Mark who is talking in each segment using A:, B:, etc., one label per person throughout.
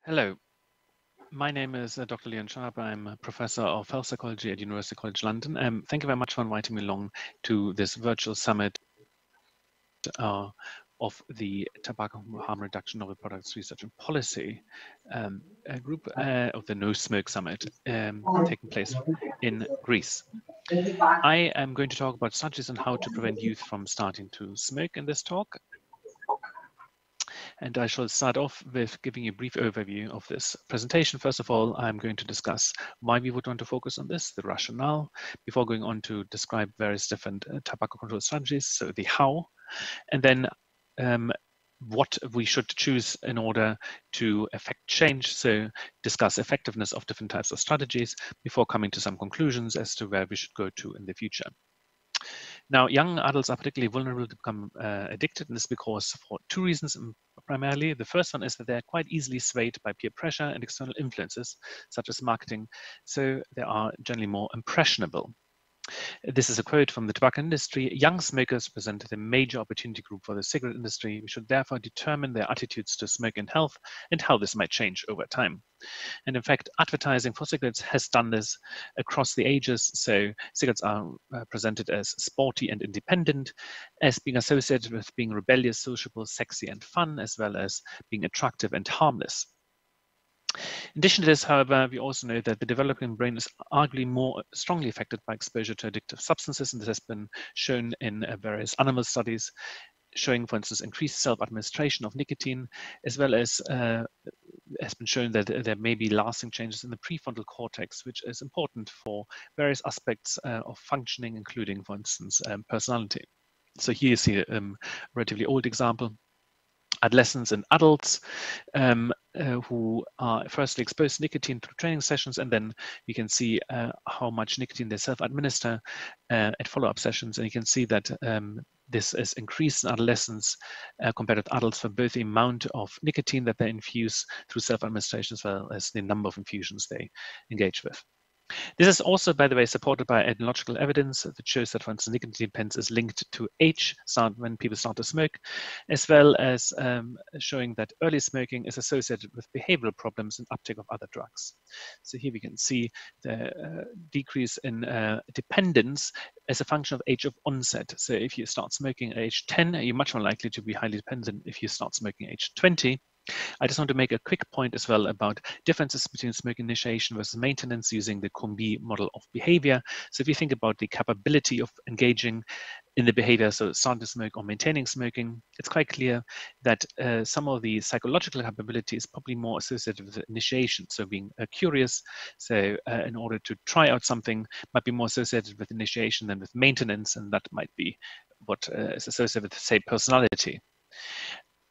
A: Hello, my name is Dr. Leon Shahab. I'm a professor of health psychology at University College London. Thank you very much for inviting me along to this virtual summit of the Tobacco Harm Reduction Novel Products Research and Policy a group of the No Smoke Summit taking place in Greece. I am going to talk about strategies on how to prevent youth from starting to smoke in this talk. And I shall start off with giving you a brief overview of this presentation. First of all, I'm going to discuss why we would want to focus on this, the rationale, before going on to describe various different tobacco control strategies, so the how, and then what we should choose in order to effect change, so discuss effectiveness of different types of strategies before coming to some conclusions as to where we should go to in the future. Now, young adults are particularly vulnerable to become addicted, and this is because for two reasons primarily. The first one is that they're quite easily swayed by peer pressure and external influences, such as marketing, so they are generally more impressionable. This is a quote from the tobacco industry. Young smokers present the major opportunity group for the cigarette industry. We should therefore determine their attitudes to smoke and health and how this might change over time. And in fact, advertising for cigarettes has done this across the ages. So cigarettes are presented as sporty and independent, as being associated with being rebellious, sociable, sexy, and fun, as well as being attractive and harmless. In addition to this, however, we also know that the developing brain is arguably more strongly affected by exposure to addictive substances, and this has been shown in various animal studies, showing, for instance, increased self-administration of nicotine, as well as has been shown that there may be lasting changes in the prefrontal cortex, which is important for various aspects of functioning, including, for instance, personality. So here you see a relatively old example. Adolescents and adults who are firstly exposed to nicotine through training sessions, and then you can see how much nicotine they self-administer at follow-up sessions, and you can see that this is increased in adolescents compared with adults for both the amount of nicotine that they infuse through self-administration as well as the number of infusions they engage with. This is also, by the way, supported by ethnological evidence that shows that, for instance, nicotine dependence is linked to age, when people start to smoke, as well as showing that early smoking is associated with behavioral problems and uptake of other drugs. So here we can see the decrease in dependence as a function of age of onset. So if you start smoking at age 10, you're much more likely to be highly dependent if you start smoking at age 20. I just want to make a quick point as well about differences between smoke initiation versus maintenance using the Combi model of behavior. So if you think about the capability of engaging in the behavior, so starting to smoke or maintaining smoking, it's quite clear that some of the psychological capability is probably more associated with initiation. So being curious, so in order to try out something, might be more associated with initiation than with maintenance, and that might be what is associated with, say, personality.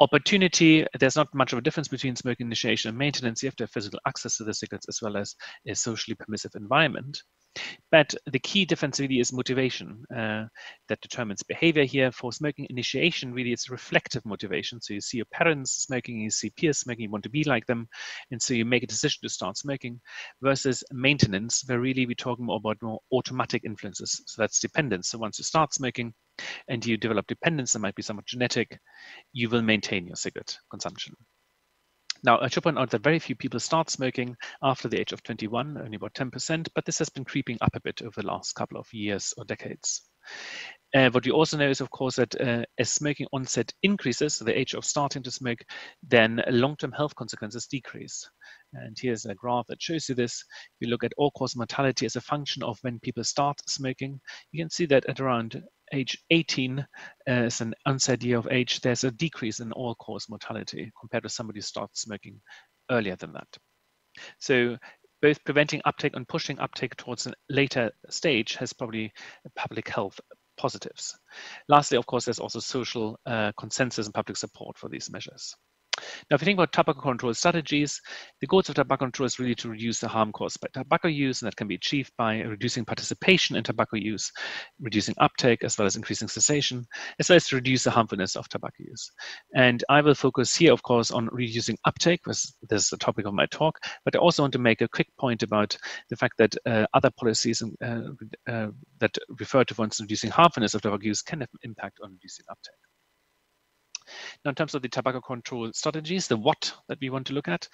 A: Opportunity, there's not much of a difference between smoking initiation and maintenance. You have to have physical access to the cigarettes as well as a socially permissive environment. But the key difference really is motivation that determines behavior here. For smoking initiation, really it's reflective motivation. So you see your parents smoking, you see peers smoking, you want to be like them. And so you make a decision to start smoking, versus maintenance, where really we're talking more about more automatic influences. So that's dependence. So once you start smoking and you develop dependence, that might be somewhat genetic, you will maintain your cigarette consumption. Now, I should point out that very few people start smoking after the age of 21, only about 10%, but this has been creeping up a bit over the last couple of years or decades. What we also know is, of course, that as smoking onset increases, so the age of starting to smoke, then long-term health consequences decrease. And here's a graph that shows you this. If you look at all-cause mortality as a function of when people start smoking, you can see that at around age 18, as an onset year of age, there's a decrease in all-cause mortality compared to somebody who starts smoking earlier than that. So both preventing uptake and pushing uptake towards a later stage has probably public health positives. Lastly, of course, there's also social consensus and public support for these measures. Now, if you think about tobacco control strategies, the goals of tobacco control is really to reduce the harm caused by tobacco use, and that can be achieved by reducing participation in tobacco use, reducing uptake, as well as increasing cessation, as well as to reduce the harmfulness of tobacco use. And I will focus here, of course, on reducing uptake, because this is the topic of my talk, but I also want to make a quick point about the fact that other policies that refer to, for instance, reducing harmfulness of tobacco use can have an impact on reducing uptake. Now, in terms of the tobacco control strategies, the what that we want to look at,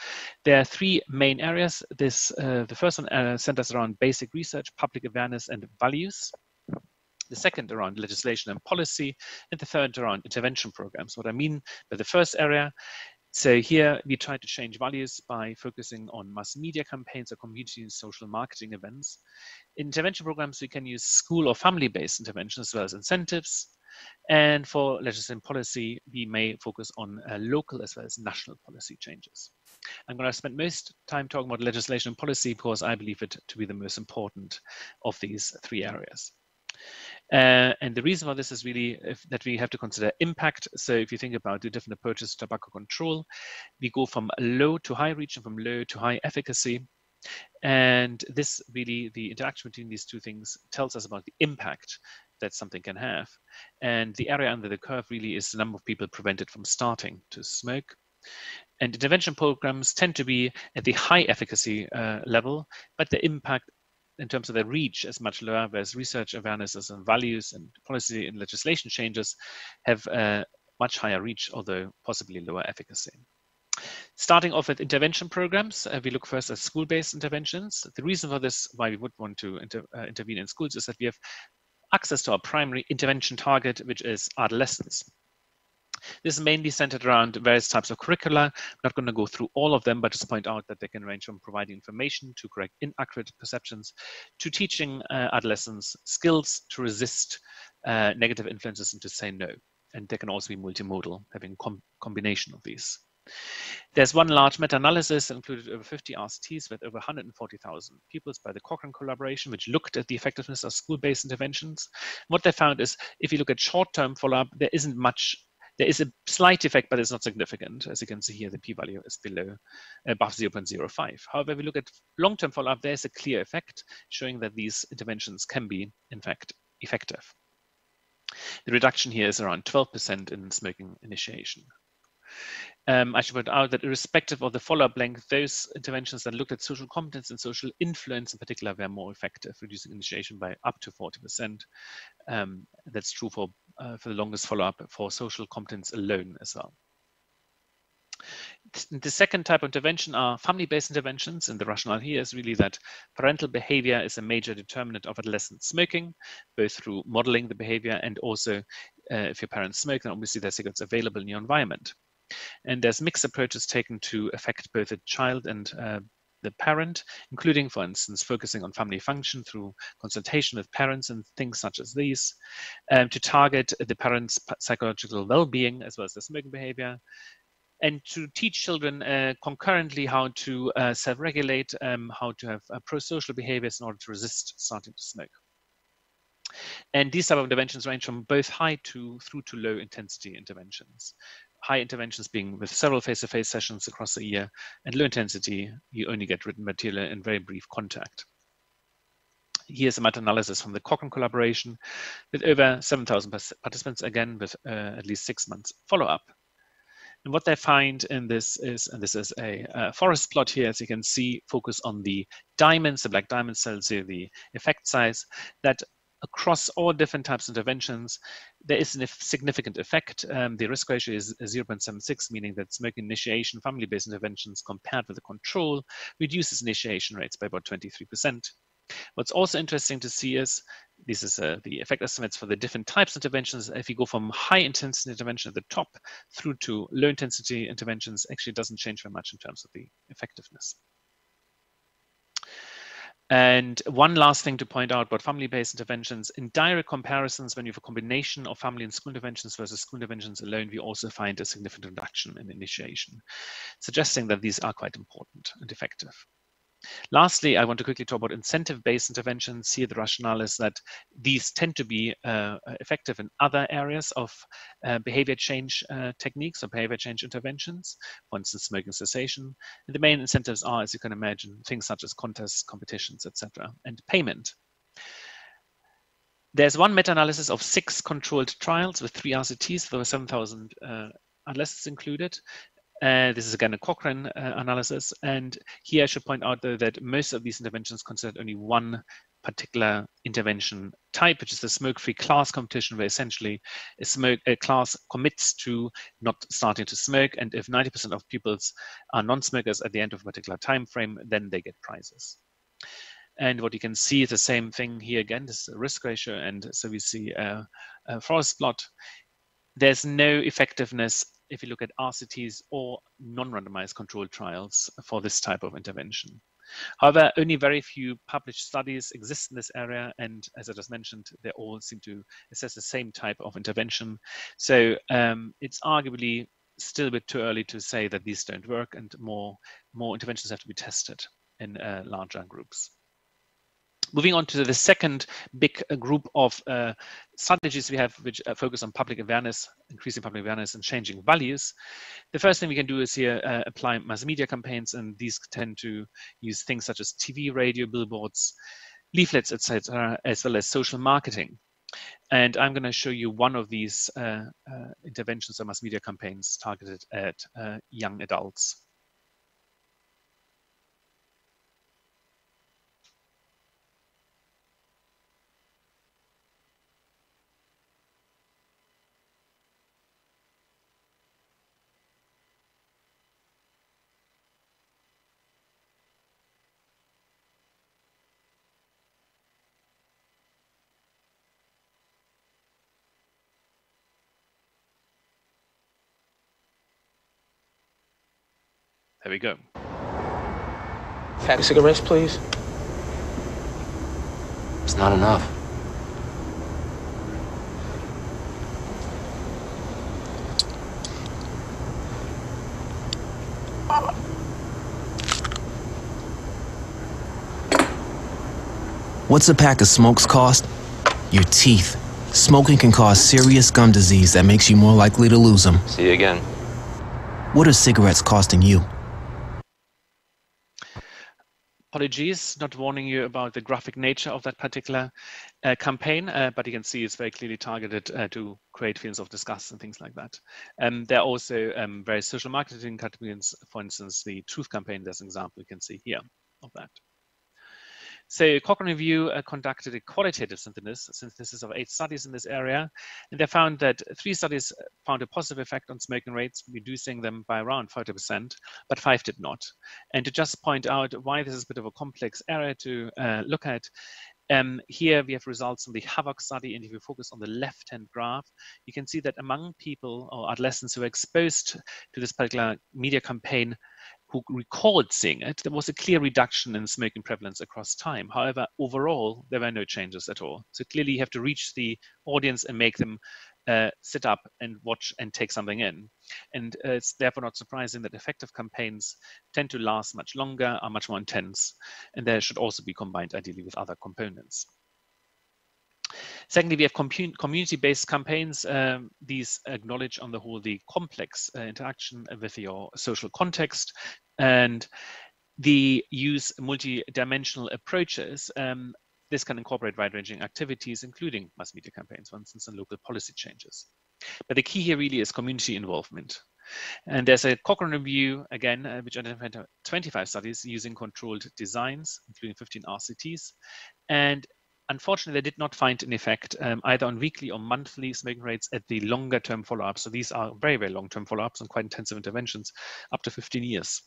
A: there are three main areas. The first one centers around basic research, public awareness, and values. The second around legislation and policy, and the third around intervention programs. What I mean by the first area, so here we try to change values by focusing on mass media campaigns or community and social marketing events. In intervention programs, we can use school or family-based interventions as well as incentives. And for legislation policy, we may focus on local as well as national policy changes. I'm going to spend most time talking about legislation and policy because I believe it to be the most important of these three areas. And the reason for this is really that we have to consider impact. So if you think about the different approaches to tobacco control, we go from low to high reach and from low to high efficacy. And this really, the interaction between these two things tells us about the impact that something can have. And the area under the curve really is the number of people prevented from starting to smoke. And intervention programs tend to be at the high efficacy level, but the impact in terms of their reach is much lower, whereas research awarenesses and values and policy and legislation changes have a much higher reach, although possibly lower efficacy. Starting off with intervention programs, we look first at school-based interventions. The reason for this, why we would want to intervene in schools, is that we have access to our primary intervention target, which is adolescents. This is mainly centered around various types of curricula. I'm not going to go through all of them, but just point out that they can range from providing information to correct inaccurate perceptions, to teaching adolescents skills to resist negative influences and to say no. And they can also be multimodal, having a combination of these. There's one large meta-analysis that included over 50 RCTs with over 140,000 pupils by the Cochrane collaboration, which looked at the effectiveness of school-based interventions. What they found is, if you look at short-term follow-up, there isn't much. There is a slight effect, but it's not significant. As you can see here, the p-value is above 0.05. However, if we look at long-term follow-up, there's a clear effect showing that these interventions can be, in fact, effective. The reduction here is around 12% in smoking initiation. I should point out that irrespective of the follow-up length, those interventions that looked at social competence and social influence in particular were more effective, reducing initiation by up to 40%. That's true for the longest follow-up for social competence alone as well. The second type of intervention are family-based interventions, and the rationale here is really that parental behavior is a major determinant of adolescent smoking, both through modeling the behavior and also if your parents smoke, then obviously there's cigarettes available in your environment. And there's mixed approaches taken to affect both the child and the parent, including, for instance, focusing on family function through consultation with parents and things such as these, to target the parent's psychological well-being as well as the smoking behavior, and to teach children concurrently how to self-regulate, how to have pro-social behaviors in order to resist starting to smoke. And these type of interventions range from both high through to low intensity interventions. High interventions being with several face-to-face sessions across the year, and low intensity, you only get written material in very brief contact. Here's a meta-analysis from the Cochrane collaboration with over 7,000 participants, again with at least 6 months follow-up. And what they find in this is, and this is a forest plot here, as you can see, focus on the diamonds, the black diamond cells here, the effect size, that across all different types of interventions, there is a significant effect. The risk ratio is 0.76, meaning that smoking initiation, family-based interventions compared with the control reduces initiation rates by about 23%. What's also interesting to see is, this is the effect estimates for the different types of interventions. If you go from high intensity intervention at the top through to low intensity interventions, actually doesn't change very much in terms of the effectiveness. And one last thing to point out about family-based interventions, in direct comparisons, when you have a combination of family and school interventions versus school interventions alone, we also find a significant reduction in initiation, suggesting that these are quite important and effective. Lastly, I want to quickly talk about incentive-based interventions. Here, the rationale is that these tend to be effective in other areas of behavior change techniques or behavior change interventions, for instance, smoking cessation. And the main incentives are, as you can imagine, things such as contests, competitions, etc., and payment. There's one meta-analysis of 6 controlled trials with 3 RCTs, with over 7,000 adolescents included. This is again a Cochrane analysis, and here I should point out though that most of these interventions considered only one particular intervention type, which is the smoke-free class competition, where essentially a class commits to not starting to smoke, and if 90% of pupils are non-smokers at the end of a particular time frame, then they get prizes. And what you can see is the same thing here again, this is a risk ratio, and so we see a forest plot. There's no effectiveness if you look at RCTs or non-randomized controlled trials for this type of intervention. However, only very few published studies exist in this area, and as I just mentioned, they all seem to assess the same type of intervention. So it's arguably still a bit too early to say that these don't work, and more interventions have to be tested in larger groups. Moving on to the second big group of strategies we have, which focus on public awareness, increasing public awareness and changing values. The first thing we can do is here apply mass media campaigns, and these tend to use things such as TV, radio, billboards, leaflets, etc., as well as social marketing. And I'm going to show you one of these interventions or mass media campaigns targeted at young adults. There we go.
B: Pack of cigarettes, please.
C: It's not enough.
B: What's a pack of smokes cost? Your teeth. Smoking can cause serious gum disease that makes you more likely to lose them.
C: See you again.
B: What are cigarettes costing you?
A: Apologies, not warning you about the graphic nature of that particular campaign, but you can see it's very clearly targeted to create feelings of disgust and things like that. There are also various social marketing campaigns, for instance, the Truth campaign, there's an example you can see here of that. So Cochrane Review conducted a qualitative synthesis of 8 studies in this area, and they found that 3 studies found a positive effect on smoking rates, reducing them by around 40%, but 5 did not. And to just point out why this is a bit of a complex area to look at, here we have results from the Havoc study, and if you focus on the left-hand graph, you can see that among people or adolescents who were exposed to this particular media campaign who recalled seeing it, there was a clear reduction in smoking prevalence across time. However, overall, there were no changes at all. So clearly you have to reach the audience and make them sit up and watch and take something in. And it's therefore not surprising that effective campaigns tend to last much longer, are much more intense, and they should also be combined ideally with other components. Secondly, we have community-based campaigns. These acknowledge on the whole the complex interaction with your social context, and the use multi-dimensional approaches. This can incorporate wide-ranging activities, including mass media campaigns, for instance, and local policy changes. But the key here really is community involvement. And there's a Cochrane review, again, which identified 25 studies using controlled designs, including 15 RCTs. And unfortunately, they did not find an effect either on weekly or monthly smoking rates at the longer-term follow-ups. So these are very, very long-term follow-ups and quite intensive interventions, up to 15 years.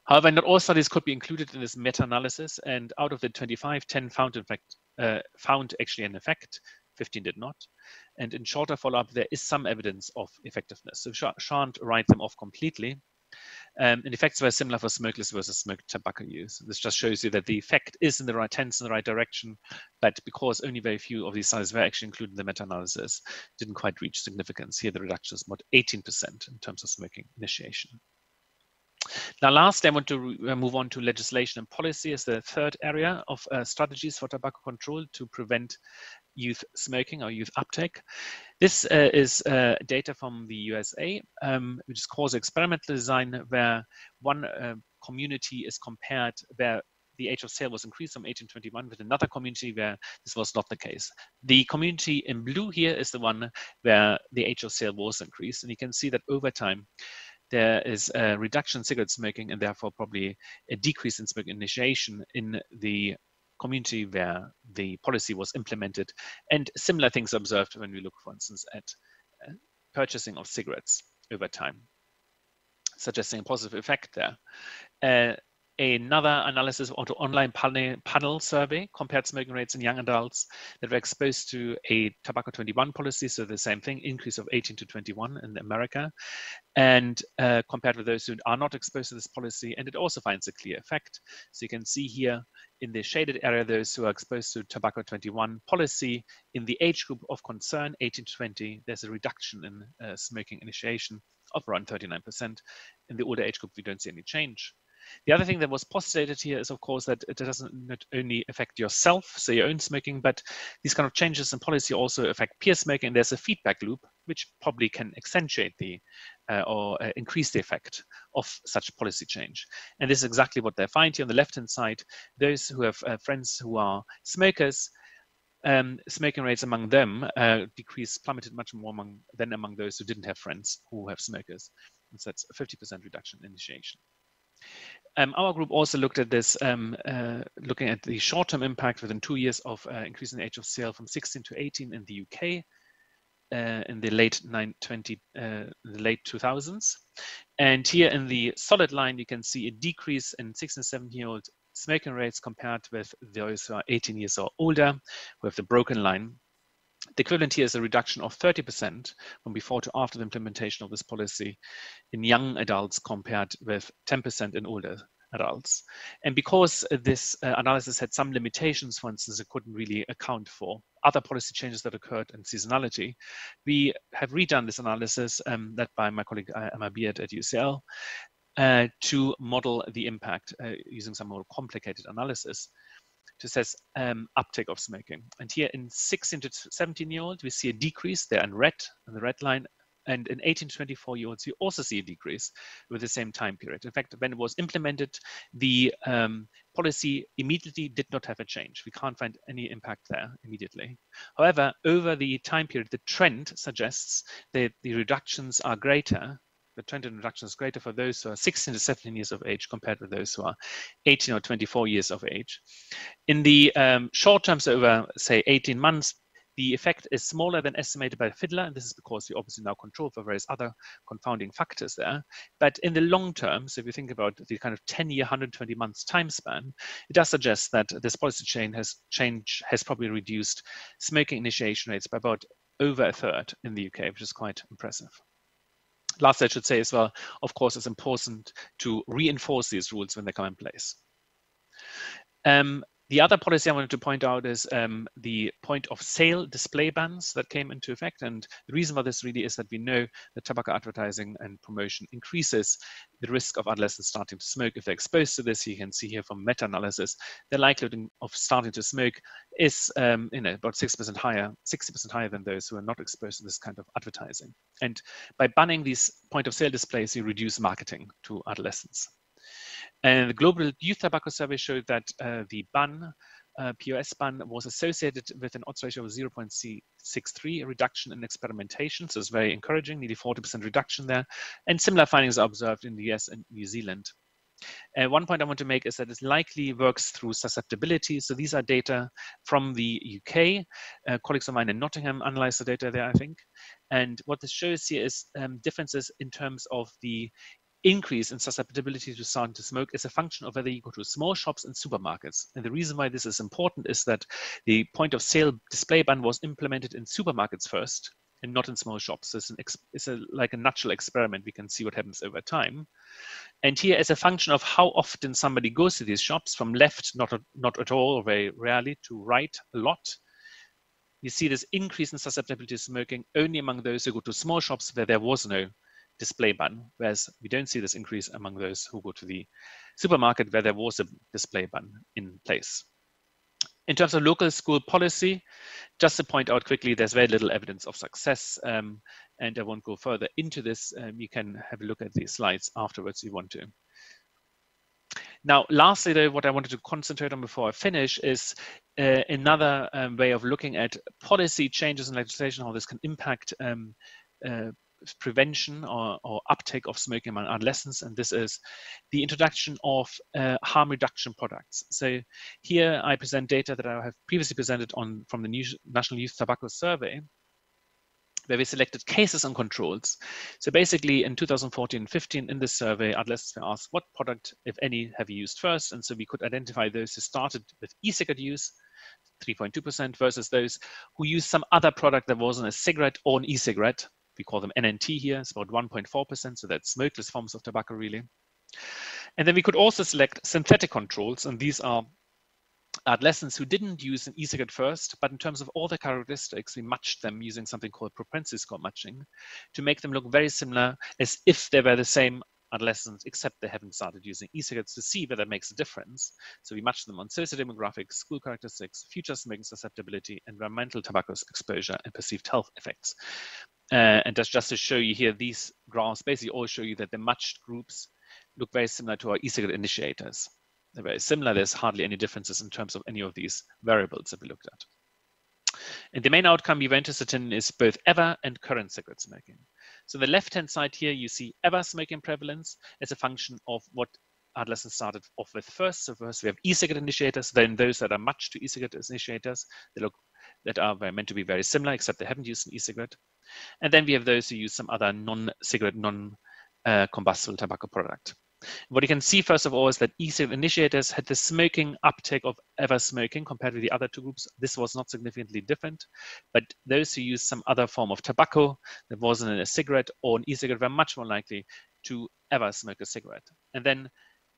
A: However, not all studies could be included in this meta-analysis, and out of the 25, 10 found actually an effect, 15 did not. And in shorter follow-up, there is some evidence of effectiveness. So shan't write them off completely. And effects were similar for smokeless versus smoked tobacco use. This just shows you that the effect is in the right tense, in the right direction, but because only very few of these studies were actually included in the meta-analysis, didn't quite reach significance. Here, the reduction is about 18% in terms of smoking initiation. Now, last, I want to move on to legislation and policy as the third area of strategies for tobacco control to prevent youth smoking or youth uptake. This is data from the USA, which is called experimental design, where one community is compared where the age of sale was increased from 18 to 21 with another community where this was not the case. The community in blue here is the one where the age of sale was increased, and you can see that over time, there is a reduction in cigarette smoking and therefore probably a decrease in smoking initiation in the community where the policy was implemented. And similar things observed when we look, for instance, at purchasing of cigarettes over time, suggesting a positive effect there. Another analysis of online panel survey compared smoking rates in young adults that were exposed to a tobacco 21 policy, so the same thing, increase of 18 to 21 in America, and compared with those who are not exposed to this policy, and it also finds a clear effect. So you can see here in the shaded area those who are exposed to tobacco 21 policy. In the age group of concern, 18 to 20, there's a reduction in smoking initiation of around 39%. In the older age group, we don't see any change. The other thing that was postulated here is, of course, that it doesn't not only affect yourself, so your own smoking, but these kind of changes in policy also affect peer smoking. And there's a feedback loop, which probably can accentuate the or increase the effect of such policy change. And this is exactly what they find here on the left-hand side. Those who have friends who are smokers, smoking rates among them plummeted much more than among those who didn't have friends who have smokers. And so that's a 50% reduction in initiation. Our group also looked at this, looking at the short-term impact within 2 years of increasing the age of sale from 16 to 18 in the UK in the late 2000s. And here in the solid line, you can see a decrease in 16 and 17-year-old smoking rates compared with those who are 18 years or older, who have the broken line. The equivalent here is a reduction of 30% from before to after the implementation of this policy in young adults compared with 10% in older adults. And because this analysis had some limitations, for instance, it couldn't really account for other policy changes that occurred in seasonality, we have redone this analysis led by my colleague Emma Beard at UCL to model the impact using some more complicated analysis to assess uptake of smoking. And here in 16 to 17-year-olds, we see a decrease there in red, on the red line. And in 18 to 24-year-olds, you also see a decrease with the same time period. In fact, when it was implemented, the policy immediately did not have a change. We can't find any impact there immediately. However, over the time period, the trend suggests that the reductions are greater. The trend in reduction is greater for those who are 16 to 17 years of age compared with those who are 18 or 24 years of age. In the short term, so over, say, 18 months, the effect is smaller than estimated by Fiddler, and this is because we obviously now control for various other confounding factors there. But in the long term, so if you think about the kind of 10-year, 120 months time span, it does suggest that this policy change has probably reduced smoking initiation rates by about over a third in the UK, which is quite impressive. Last, I should say as well, of course, it's important to reinforce these rules when they come in place. The other policy I wanted to point out is the point of sale display bans that came into effect. And the reason for this really is that we know that tobacco advertising and promotion increases the risk of adolescents starting to smoke. If they're exposed to this, you can see here from meta-analysis, the likelihood of starting to smoke is about 60% higher than those who are not exposed to this kind of advertising. And by banning these point of sale displays, you reduce marketing to adolescents. And the Global Youth Tobacco Survey showed that the ban, POS ban, was associated with an odds ratio of 0.63, a reduction in experimentation. So it's very encouraging, nearly 40% reduction there. And similar findings are observed in the US and New Zealand. One point I want to make is that it likely works through susceptibility. So these are data from the UK. Colleagues of mine in Nottingham analyzed the data there, I think. And what this shows here is differences in terms of the increase in susceptibility to starting to smoke is a function of whether you go to small shops and supermarkets. And the reason why this is important is that the point of sale display ban was implemented in supermarkets first and not in small shops. So it's like a natural experiment. We can see what happens over time. And here, as a function of how often somebody goes to these shops, from left, not at all, or very rarely, to right, a lot, you see this increase in susceptibility to smoking only among those who go to small shops where there was no display ban, whereas we don't see this increase among those who go to the supermarket where there was a display ban in place. In terms of local school policy, just to point out quickly, there's very little evidence of success, and I won't go further into this. You can have a look at these slides afterwards if you want to. Now, lastly, though, what I wanted to concentrate on before I finish is another way of looking at policy changes in legislation, how this can impact prevention or uptake of smoking among adolescents, and this is the introduction of harm reduction products. So here I present data that I have previously presented from the National Youth Tobacco Survey, where we selected cases and controls. So basically in 2014-15 in this survey, adolescents were asked what product, if any, have you used first? And so we could identify those who started with e-cigarette use, 3.2%, versus those who used some other product that wasn't a cigarette or an e-cigarette. We call them NNT here, it's about 1.4%, so that's smokeless forms of tobacco really. And then we could also select synthetic controls, and these are adolescents who didn't use an e-cigarette first, but in terms of all the characteristics, we matched them using something called propensity score matching to make them look very similar as if they were the same adolescents, except they haven't started using e-cigarettes, to see whether that makes a difference. So we matched them on sociodemographics, school characteristics, future smoking susceptibility, environmental tobacco exposure, and perceived health effects. And that's just to show you here, these graphs basically all show you that the matched groups look very similar to our e-cigarette initiators. They're very similar. There's hardly any differences in terms of any of these variables that we looked at. And the main outcome we were interested in is both ever and current cigarette smoking. So the left-hand side here, you see ever smoking prevalence as a function of what adolescents started off with first. So first we have e-cigarette initiators, then those that are matched to e-cigarette initiators, that are meant to be very similar, except they haven't used an e-cigarette. And then we have those who use some other non-cigarette, non-combustible tobacco product. What you can see, first of all, is that e-cigarette initiators had the smoking uptake of ever smoking compared with the other two groups. This was not significantly different, but those who used some other form of tobacco that wasn't a cigarette or an e-cigarette were much more likely to ever smoke a cigarette. And then,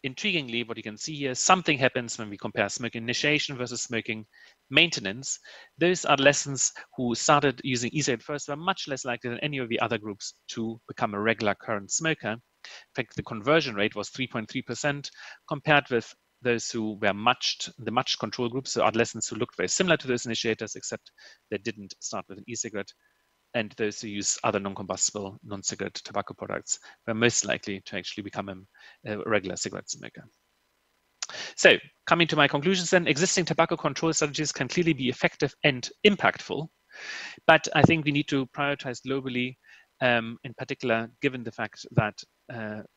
A: intriguingly, what you can see here, something happens when we compare smoking initiation versus smoking maintenance. Those adolescents who started using e-cigarette first were much less likely than any of the other groups to become a regular current smoker. In fact, the conversion rate was 3.3% compared with those who were matched, the matched control groups, so adolescents who looked very similar to those initiators, except they didn't start with an e-cigarette, and those who use other non-combustible, non-cigarette tobacco products were most likely to actually become a regular cigarette smoker. So, coming to my conclusions then, existing tobacco control strategies can clearly be effective and impactful, but I think we need to prioritize globally, in particular, given the fact that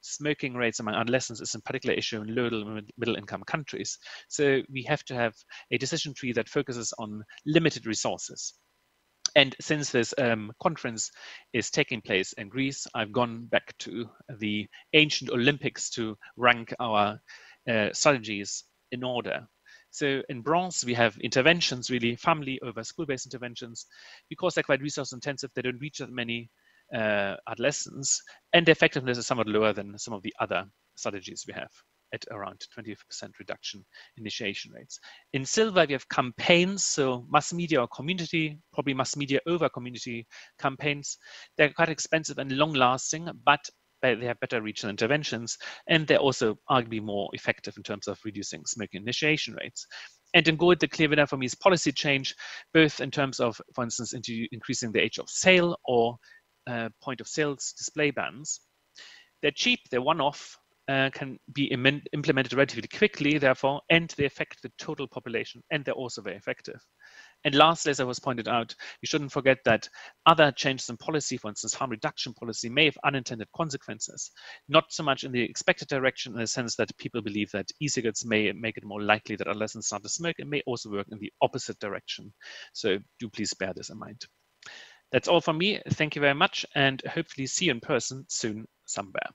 A: smoking rates among adolescents is a particular issue in low and middle income countries. So we have to have a decision tree that focuses on limited resources. And since this conference is taking place in Greece, I've gone back to the ancient Olympics to rank our strategies in order. So in bronze, we have interventions, really family over school-based interventions. Because they're quite resource intensive, they don't reach that many adolescents, and the effectiveness is somewhat lower than some of the other strategies we have, at around 20% reduction initiation rates. In silver, we have campaigns, so mass media or community, probably mass media over community campaigns. They're quite expensive and long lasting, but they have better reach than interventions, and they're also arguably more effective in terms of reducing smoking initiation rates. And in gold, the clear winner for me is policy change, both in terms of, for instance, into increasing the age of sale or point of sales display bans. They're cheap, they're one-off, can be implemented relatively quickly, therefore, and they affect the total population, and they're also very effective. And lastly, as I was pointed out, you shouldn't forget that other changes in policy, for instance, harm reduction policy, may have unintended consequences, not so much in the expected direction in the sense that people believe that e-cigarettes may make it more likely that adolescents start to smoke, and may also work in the opposite direction. So do please bear this in mind. That's all from me. Thank you very much, and hopefully see you in person soon somewhere.